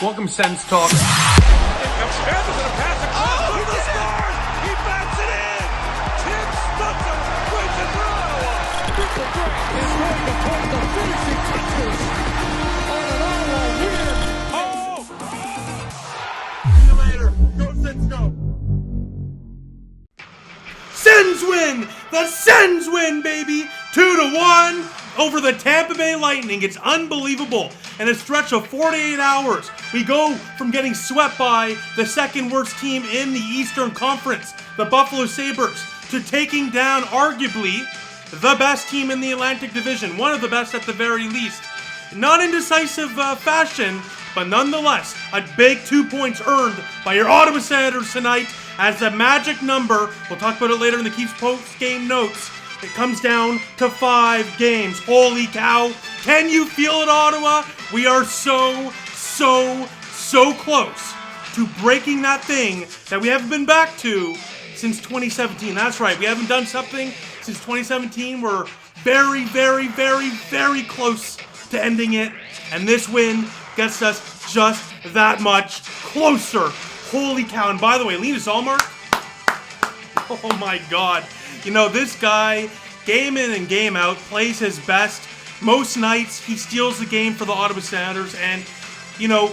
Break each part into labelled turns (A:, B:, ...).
A: Welcome, Sens Talk.
B: He scores! He bats it in! Tim Stutzler wins it for Ottawa! Ridly Greig is going to put the finishing touches on an Ottawa win. See you later. Go Sens, go!
C: Sens win! The Sens win, baby! 2-1 over the Tampa Bay Lightning. It's unbelievable. In a stretch of 48 hours, we go from getting swept by the second worst team in the Eastern Conference, the Buffalo Sabres, to taking down arguably the best team in the Atlantic Division, one of the best at the very least. Not in decisive fashion, but nonetheless, a big 2 points earned by your Ottawa Senators tonight as the magic number, we'll talk about it later in the Keeps post-game notes, it comes down to 5 games. Holy cow. Can you feel it, Ottawa? We are so close to breaking that thing that we haven't been back to since 2017. That's right. We haven't done something since 2017. We're very close to ending it. And this win gets us just that much closer. Holy cow. And by the way, Linus Ullmark, oh my God. You know, this guy, game in and game out, plays his best. Most nights, he steals the game for the Ottawa Senators. And, you know,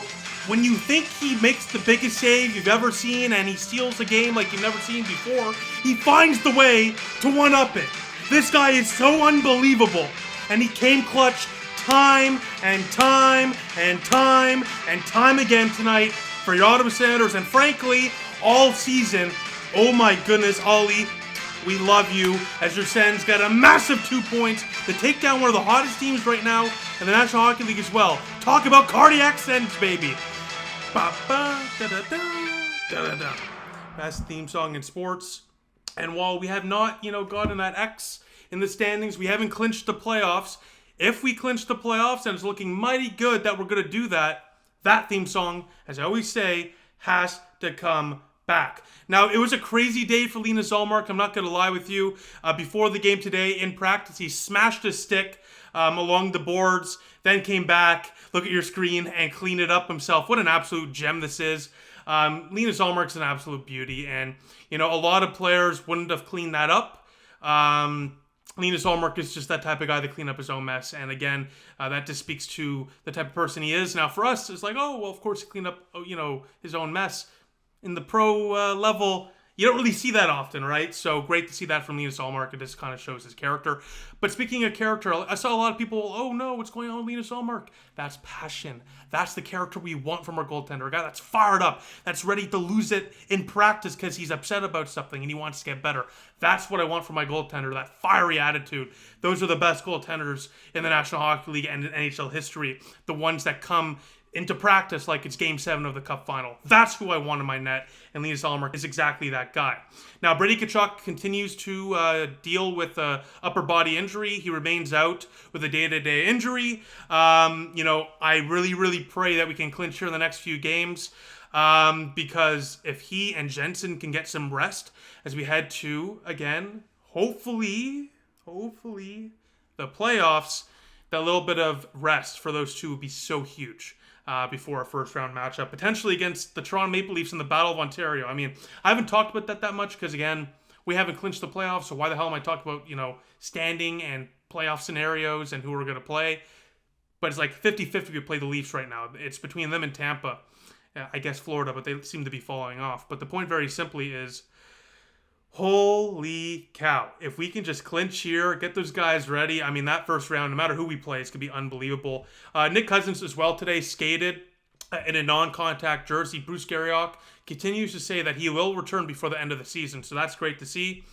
C: when you think he makes the biggest save you've ever seen and he steals the game like you've never seen before, he finds the way to one-up it. This guy is so unbelievable. And he came clutch time and time again tonight for your Ottawa Senators. And frankly, all season, oh my goodness, Ollie, we love you as your Sens got a massive 2 points to take down one of the hottest teams right now in the National Hockey League as well. Talk about Cardiac Sens, baby. Ba-ba-da-da-da, best theme song in sports. And while we have not, gotten that X in the standings, we haven't clinched the playoffs. If we clinch the playoffs, and it's looking mighty good that we're going to do that, that theme song, as I always say, has to come back. Now, it was a crazy day for Linus Ullmark. I'm not going to lie with you. Before the game today, in practice, he smashed his stick along the boards, then came back, look at your screen, and cleaned it up himself. What an absolute gem this is. Linus Ullmark's an absolute beauty, and, a lot of players wouldn't have cleaned that up. Linus Ullmark is just that type of guy to clean up his own mess, and again, that just speaks to the type of person he is. Now, for us, it's like, oh, well, of course he cleaned up, his own mess. In the pro level, you don't really see that often, right? So great to see that from Linus Ullmark. It just kind of shows his character. But speaking of character, I saw a lot of people, oh no, what's going on with Linus Ullmark? That's passion. That's the character we want from our goaltender. A guy that's fired up, that's ready to lose it in practice because he's upset about something and he wants to get better. That's what I want from my goaltender, that fiery attitude. Those are the best goaltenders in the National Hockey League and in NHL history. The ones that come into practice like it's Game 7 of the Cup Final. That's who I want in my net, and Linus Ullmark is exactly that guy. Now, Brady Tkachuk continues to deal with an upper body injury. He remains out with a day-to-day injury. I really pray that we can clinch here in the next few games because if he and Jensen can get some rest as we head to, again, hopefully, the playoffs, that little bit of rest for those two would be so huge. Before our first round matchup, potentially against the Toronto Maple Leafs in the Battle of Ontario. I mean, I haven't talked about that much because, again, we haven't clinched the playoffs, so why the hell am I talking about, standing and playoff scenarios and who we're going to play? But it's like 50-50 we play the Leafs right now. It's between them and Tampa. I guess Florida, but they seem to be falling off. But the point very simply is, holy cow. If we can just clinch here, get those guys ready. I mean, that first round, no matter who we play, it's going to be unbelievable. Nick Cousins as well today skated in a non-contact jersey. Bruce Garriock continues to say that he will return before the end of the season, so that's great to see.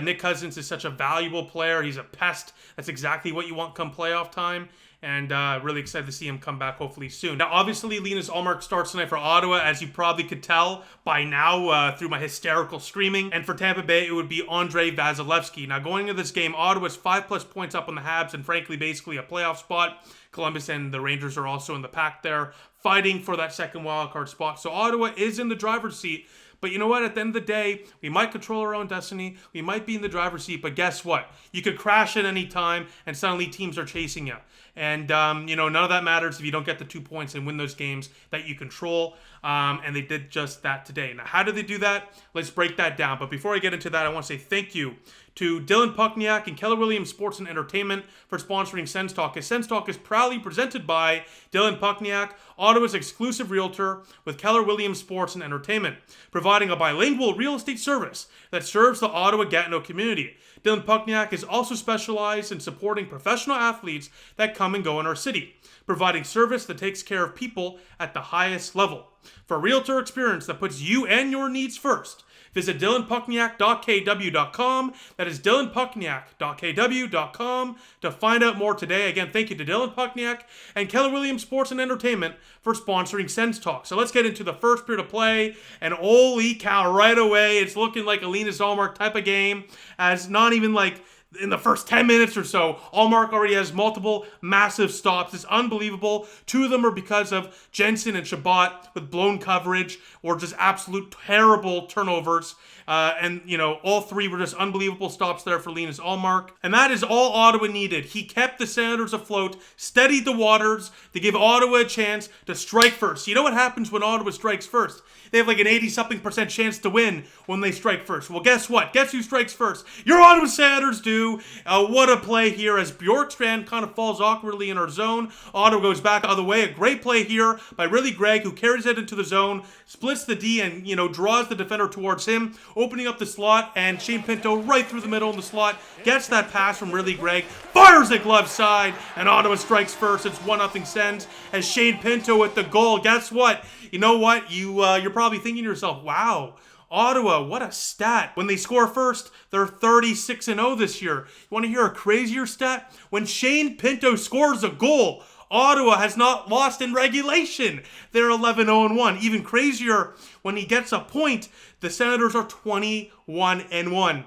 C: Nick Cousins is such a valuable player. He's a pest. That's exactly what you want come playoff time. And really excited to see him come back hopefully soon. Now, obviously, Linus Ullmark starts tonight for Ottawa, as you probably could tell by now through my hysterical screaming. And for Tampa Bay, it would be Andrei Vasilevsky. Now, going into this game, Ottawa's 5+ points up on the Habs and, frankly, basically a playoff spot. Columbus and the Rangers are also in the pack there, fighting for that second wildcard spot. So Ottawa is in the driver's seat. But you know what? At the end of the day, we might control our own destiny. We might be in the driver's seat. But guess what? You could crash at any time, and suddenly teams are chasing you. And, none of that matters if you don't get the 2 points and win those games that you control. And they did just that today. Now, how did they do that? Let's break that down. But before I get into that, I want to say thank you to Dylan Puckniak and Keller Williams Sports and Entertainment for sponsoring Sens Talk. As Sens Talk is proudly presented by Dylan Puckniak, Ottawa's exclusive realtor with Keller Williams Sports and Entertainment, providing a bilingual real estate service that serves the Ottawa-Gatineau community. Dylan Puckniak is also specialized in supporting professional athletes that come and go in our city, providing service that takes care of people at the highest level. For a realtor experience that puts you and your needs first, visit dylanpuckniak.kw.com. That is dylanpuckniak.kw.com to find out more today. Again, thank you to Dylan Puckniak and Keller Williams Sports and Entertainment for sponsoring Sens Talk. So let's get into the first period of play. And holy cow, right away, it's looking like a Linus Ullmark type of game, as not even like in the first 10 minutes or so, Ullmark already has multiple massive stops. It's unbelievable. 2 of them are because of Jensen and Shabbat with blown coverage or just absolute terrible turnovers. All 3 were just unbelievable stops there for Linus Ullmark. And that is all Ottawa needed. He kept the Senators afloat, steadied the waters to give Ottawa a chance to strike first. You know what happens when Ottawa strikes first? They have like an 80-something% chance to win when they strike first. Well, guess what? Guess who strikes first? Your Ottawa Senators do. What a play here as Bjorkstrand kind of falls awkwardly in our zone. Ottawa goes back the other way. A great play here by Ridly Greig, who carries it into the zone, splits the D and, draws the defender towards him, opening up the slot, and Shane Pinto right through the middle in the slot gets that pass from Ridly Greig, fires it glove side, and Ottawa strikes first. It's 1-0 Sens as Shane Pinto with the goal. Guess what? You know what? You're probably thinking to yourself, wow, Ottawa, what a stat. When they score first, they're 36-0 this year. You want to hear a crazier stat? When Shane Pinto scores a goal, Ottawa has not lost in regulation. They're 11-0-1. Even crazier, when he gets a point, the Senators are 21-1.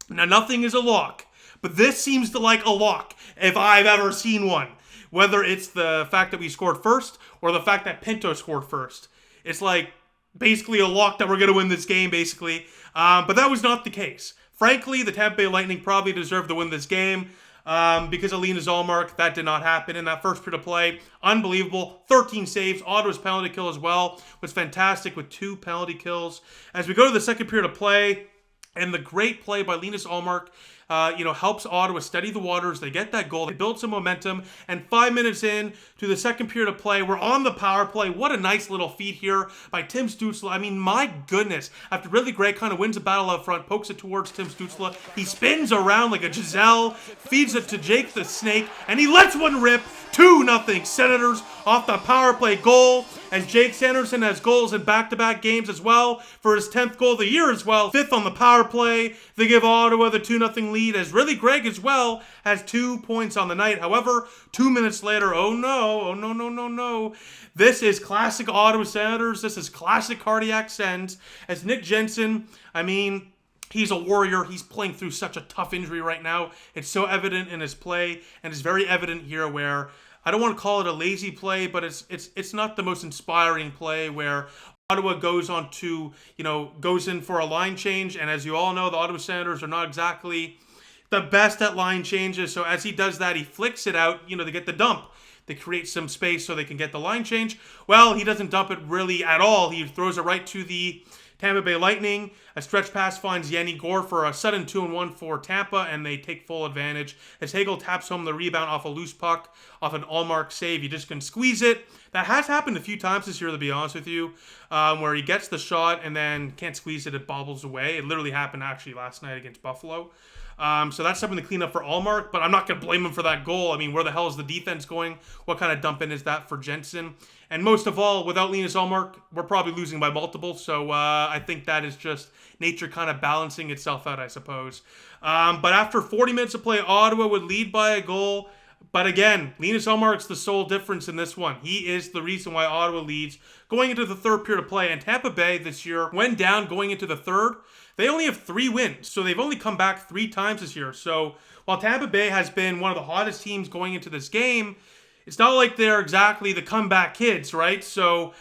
C: Now, nothing is a lock, but this seems to like a lock if I've ever seen one. Whether it's the fact that we scored first or the fact that Pinto scored first. It's like basically a lock that we're going to win this game, basically. But that was not the case. Frankly, the Tampa Bay Lightning probably deserved to win this game because of Linus Ullmark. That did not happen in that first period of play. Unbelievable. 13 saves. Ottawa's penalty kill as well was fantastic with 2 penalty kills. As we go to the second period of play, and the great play by Linus Ullmark, helps Ottawa steady the waters. They get that goal. They build some momentum. And 5 minutes in to the second period of play, we're on the power play. What a nice little feed here by Tim Stützle. I mean, my goodness. After Ridly Greig kind of wins a battle up front, pokes it towards Tim Stützle, he spins around like a Giselle, feeds it to Jake the Snake, and he lets one rip. 2-0 Senators off the power play goal, as Jake Sanderson has goals in back-to-back games as well for his 10th goal of the year as well. 5th on the power play. They give Ottawa the 2-0 lead as Ridly Greig as well has 2 points on the night. However, 2 minutes later, oh no. This is classic Ottawa Senators. This is classic Cardiac Sens as Nick Jensen, he's a warrior. He's playing through such a tough injury right now. It's so evident in his play, and it's very evident here where I don't want to call it a lazy play, but it's not the most inspiring play where Ottawa goes in for a line change, and as you all know, the Ottawa Senators are not exactly the best at line changes. So as he does that, he flicks it out, to get the dump. They create some space so they can get the line change. Well, he doesn't dump it really at all. He throws it right to the Tampa Bay Lightning. A stretch pass finds Yanni Gore for a sudden 2-1 for Tampa, and they take full advantage as Hagel taps home the rebound off a loose puck, off an Ullmark save. He just can squeeze it. That has happened a few times this year, to be honest with you, where he gets the shot and then can't squeeze it. It bobbles away. It literally happened actually last night against Buffalo. So that's something to clean up for Ullmark, but I'm not going to blame him for that goal. Where the hell is the defense going? What kind of dump in is that for Jensen? And most of all, without Linus Ullmark, we're probably losing by multiple. So I think that is just nature kind of balancing itself out, I suppose. But after 40 minutes of play, Ottawa would lead by a goal. But again, Linus Ullmark's the sole difference in this one. He is the reason why Ottawa leads going into the third period of play. And Tampa Bay this year went down going into the third. They only have 3 wins, so they've only come back 3 times this year. So while Tampa Bay has been one of the hottest teams going into this game, it's not like they're exactly the comeback kids, right? So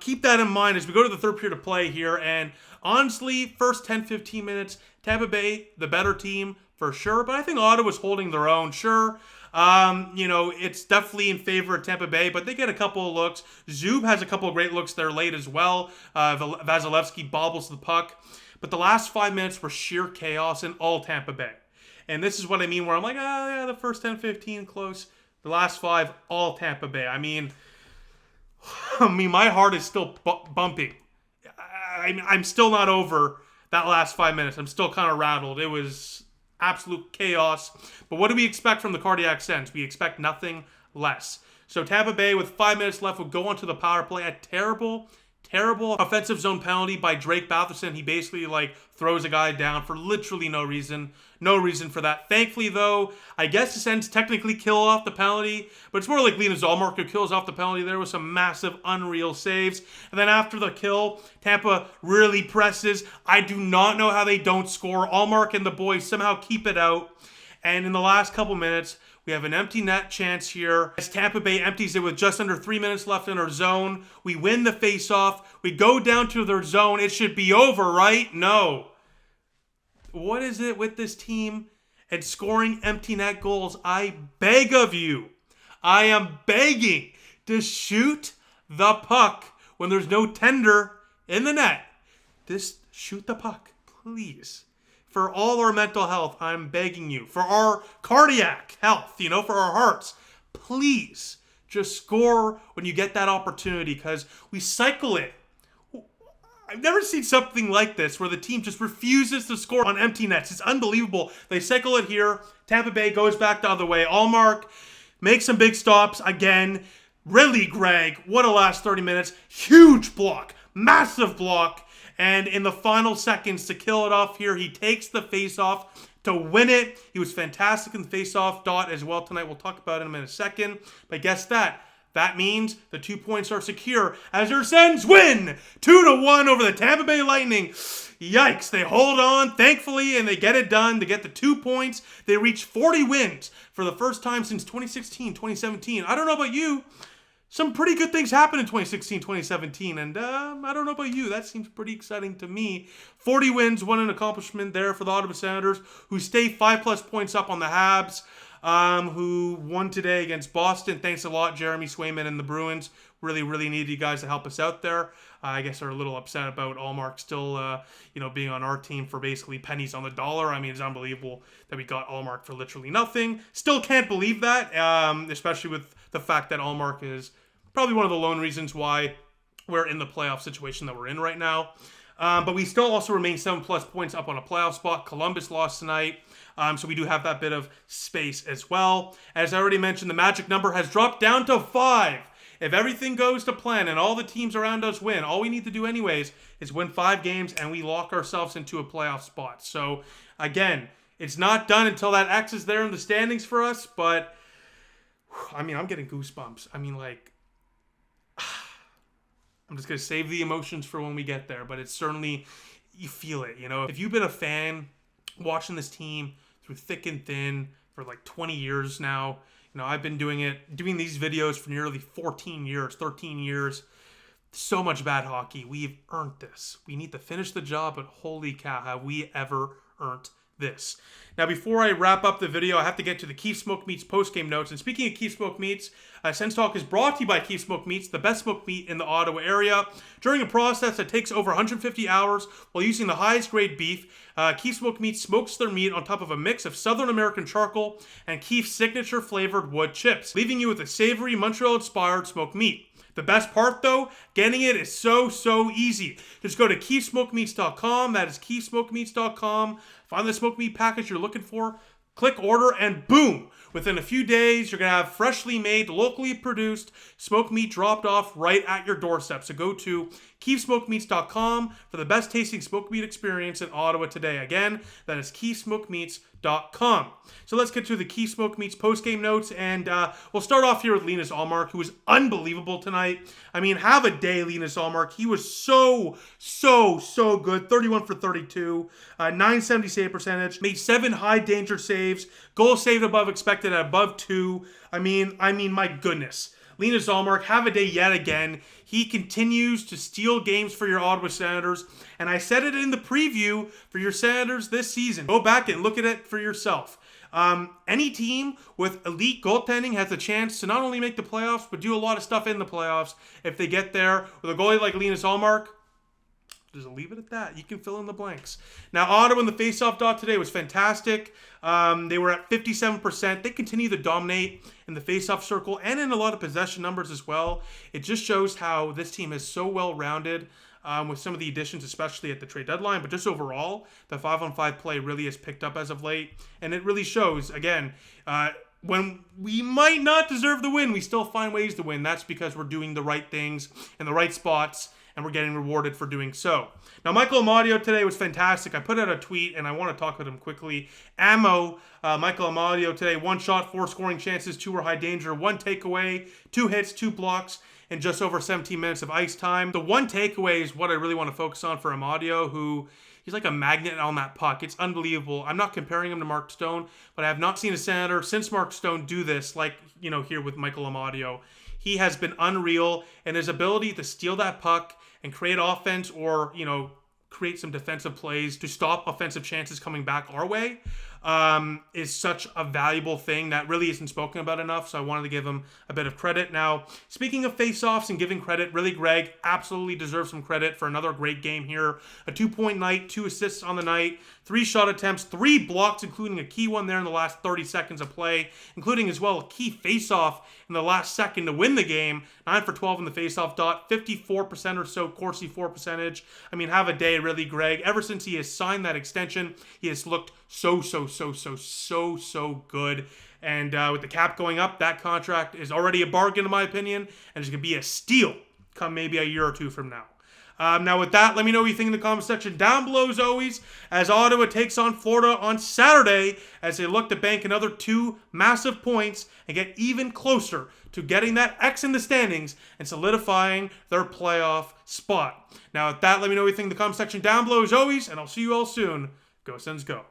C: keep that in mind as we go to the third period of play here. And honestly, first 10, 15 minutes, Tampa Bay, the better team for sure. But I think Ottawa's holding their own, sure. It's definitely in favor of Tampa Bay, but they get a couple of looks. Zub has a couple of great looks there late as well. Vasilevsky bobbles the puck. But the last 5 minutes were sheer chaos in all Tampa Bay. And this is what I mean where I'm like, the first 10, 15 close. The last 5, all Tampa Bay. I mean, my heart is still bumping. I'm still not over that last 5 minutes. I'm still kind of rattled. It was absolute chaos. But what do we expect from the Cardiac Sens? We expect nothing less. So Tampa Bay, with 5 minutes left, would go onto the power play. A terrible offensive zone penalty by Drake Batherson. He basically throws a guy down for literally no reason. No reason for that. Thankfully, though, I guess the Sens technically kill off the penalty, but it's more like Linus Ullmark who kills off the penalty there with some massive, unreal saves. And then after the kill, Tampa really presses. I do not know how they don't score. Ullmark and the boys somehow keep it out. And in the last couple minutes, we have an empty net chance here as Tampa Bay empties it with just under 3 minutes left in our zone. We win the face-off. We go down to their zone. It should be over, right? No. What is it with this team and scoring empty net goals? I beg of you. I am begging to shoot the puck when there's no tender in the net. Just shoot the puck, please. For all our mental health, I'm begging you. For our cardiac health, for our hearts, please just score when you get that opportunity because we cycle it. I've never seen something like this where the team just refuses to score on empty nets. It's unbelievable. They cycle it here. Tampa Bay goes back the other way. Ullmark makes some big stops again. Ridly Greig, what a last 30 minutes. Huge block. Massive block. And in the final seconds to kill it off here, he takes the face-off to win it. He was fantastic in the face-off dot as well tonight. We'll talk about it in a second. But guess that. That means the 2 points are secure as our Sens win 2-1 over the Tampa Bay Lightning. Yikes, they hold on, thankfully, and they get it done. They get the 2 points. They reach 40 wins for the first time since 2016, 2017. I don't know about you. Some pretty good things happened in 2016, 2017, and I don't know about you. That seems pretty exciting to me. 40 wins, what an accomplishment there for the Ottawa Senators, who stay 5+ points up on the Habs. Who won today against Boston. Thanks a lot, Jeremy Swayman and the Bruins. Really, really needed you guys to help us out there. I guess they're a little upset about Ullmark still, being on our team for basically pennies on the dollar. I mean, it's unbelievable that we got Ullmark for literally nothing. Still can't believe that, especially with the fact that Ullmark is probably one of the lone reasons why we're in the playoff situation that we're in right now. But we still also remain 7+ points up on a playoff spot. Columbus lost tonight. So we do have that bit of space as well. As I already mentioned, the magic number has dropped down to 5. If everything goes to plan and all the teams around us win, all we need to do anyways is win 5 games and we lock ourselves into a playoff spot. So again, it's not done until that X is there in the standings for us. But, I'm getting goosebumps. I'm just going to save the emotions for when we get there. But it's certainly, you feel it, If you've been a fan watching this team through thick and thin for 20 years now. I've been doing these videos for nearly 13 years. So much bad hockey. We've earned this. We need to finish the job, but holy cow, have we ever earned this. Now, before I wrap up the video, I have to get to the Keith Smoked Meats post-game notes. And speaking of Keith Smoked Meats, Sens Talk is brought to you by Keith Smoked Meats, the best smoked meat in the Ottawa area. During a process that takes over 150 hours while using the highest grade beef, Keith Smoked Meats smokes their meat on top of a mix of Southern American charcoal and Keith's signature flavored wood chips, leaving you with a savory Montreal-inspired smoked meat. The best part, though, getting it is so easy. Just go to keithsmokedmeats.com. That is keithsmokedmeats.com. Find the smoked meat package you're looking for. Click order, and boom! Within a few days, you're going to have freshly made, locally produced smoked meat dropped off right at your doorstep. So go to keithsmokedmeats.com for the best tasting smoked meat experience in Ottawa today. Again, that is keithsmokedmeats.com. postgame.com. So let's get to the Key Smoke Meats postgame notes, and we'll start off here with Linus Ullmark, who was unbelievable tonight. I mean, have a day, Linus Ullmark. He was so good. 31 for 32, 970 save percentage, made 7 high danger saves, goal saved above expected at above 2. I mean, my goodness. Linus Ullmark, have a day yet again. He continues to steal games for your Ottawa Senators, and I said it in the preview for your Senators this season. Go back and look at it for yourself. Any team with elite goaltending has a chance to not only make the playoffs, but do a lot of stuff in the playoffs if they get there. With a goalie like Linus Ullmark, just leave it at that. You can fill in the blanks. Now, Ottawa in the faceoff dot today was fantastic. They were at 57%. They continue to dominate in the faceoff circle and in a lot of possession numbers as well. It just shows how this team is so well-rounded with some of the additions, especially at the trade deadline. But just overall, the 5-on-5 play really has picked up as of late. And it really shows, again, when we might not deserve the win, we still find ways to win. That's because we're doing the right things in the right spots, and we're getting rewarded for doing so. Now, Michael Amadio today was fantastic. I put out a tweet, and I want to talk about him quickly. Michael Amadio today, 1 shot, 4 scoring chances, 2 were high danger, 1 takeaway, 2 hits, 2 blocks, and just over 17 minutes of ice time. The 1 takeaway is what I really want to focus on for Amadio, who he's like a magnet on that puck. It's unbelievable. I'm not comparing him to Mark Stone, but I have not seen a Senator since Mark Stone do this, like, here with Michael Amadio. He has been unreal, and his ability to steal that puck and create offense or, create some defensive plays to stop offensive chances coming back our way is such a valuable thing that really isn't spoken about enough, so I wanted to give him a bit of credit. Now, speaking of face-offs and giving credit, Ridly Greig absolutely deserves some credit for another great game here. A 2-point night, 2 assists on the night, 3 shot attempts, 3 blocks, including a key one there in the last 30 seconds of play, including as well a key face-off in the last second to win the game. 9 for 12 in the face-off dot, 54% or so Corsi 4 percentage. I mean, have a day, Ridly Greig. Ever since he has signed that extension, he has looked so good. And with the cap going up, that contract is already a bargain in my opinion, and it's going to be a steal come maybe a year or 2 from now. Now with that, let me know what you think in the comment section down below as always, as Ottawa takes on Florida on Saturday as they look to bank another 2 massive points and get even closer to getting that X in the standings and solidifying their playoff spot. Now with that, let me know what you think in the comment section down below as always, and I'll see you all soon. Go Sens, go.